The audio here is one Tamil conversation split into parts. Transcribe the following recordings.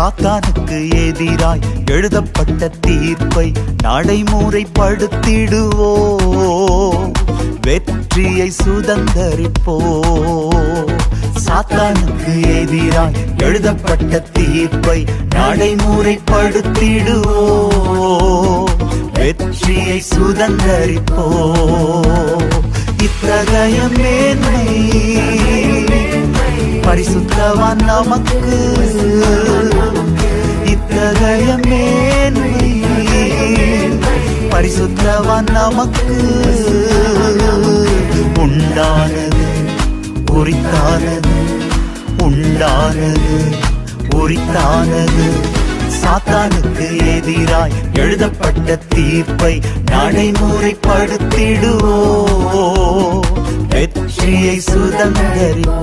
சாத்தானுக்கு எதிராய் எழுதப்பட்ட தீர்ப்பை நடைமுறைப்படுத்திடுவோ, வெற்றியை சுதந்தரிப்போ. சாத்தானுக்கு எதிராய் எழுதப்பட்ட தீர்ப்பை நடைமுறைப்படுத்திடுவோ, வெற்றியை சுதந்தரிப்போ. இத்தகைய மேன்மை பரிசுத்தவான் நமக்கு, இத்தகைய மேன்மை பரிசுத்தவான் நமக்கு உண்டானது, உரித்தானது, உண்டானது, உரித்தானது. சாத்தானுக்கு எதிராய் எழுதப்பட்ட தீர்ப்பை நடைமுறைப்படுத்திடுவோ, வெற்றியை சுதந்தரிப்போ.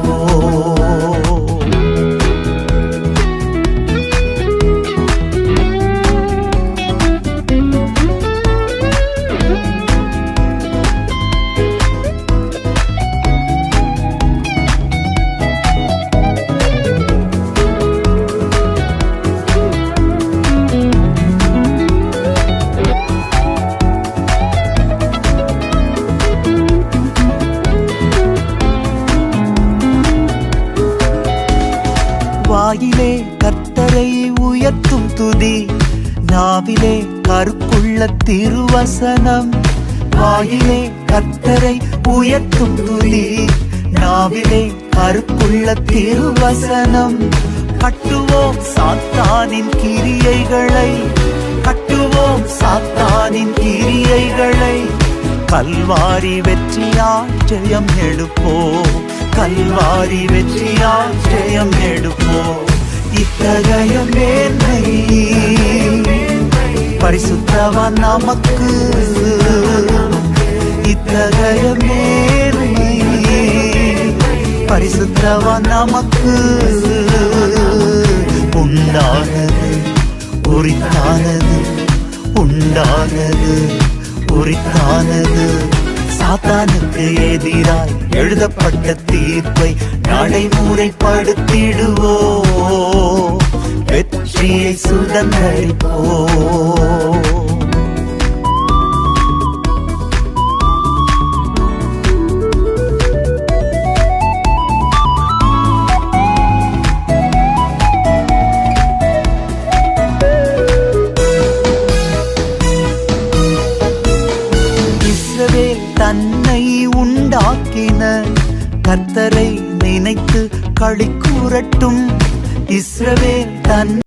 வாயிலே கர்த்தரை உயர்த்தும் துதி, நாவிலே கருக்குள்ள திருவசனம். வாயிலே கர்த்தரை உயர்த்தும் துதி, நாவிலே கருக்குள்ள திருவசனம். கட்டுவோம் சாத்தானின் கிரியைகளை, கட்டுவோம் சாத்தானின் கிரியைகளை. கல்வாரி வெற்றியால் ஜெயம் எடுப்போம், கல்வாரி வெற்றியால் ஜெயம் எடுப்போம். இத்தகைய மேன்மை பரிசுத்தவான் நமக்கு, இத்தகைய மேன்மை பரிசுத்தவான் நமக்கு உண்டானது, உரித்தானது, உண்டானது, உரித்தானது. சாத்தானுக்கு எதிராய் எழுதப்பட்ட தீர்ப்பை நடைமுறைப்படுத்திடுவோ, வெற்றியை சுதந்தரிப்போ. தன்னை உண்டாக்கின கர்த்தரை நினைத்து களி கூறட்டும். இஸ்ரவேல் தன்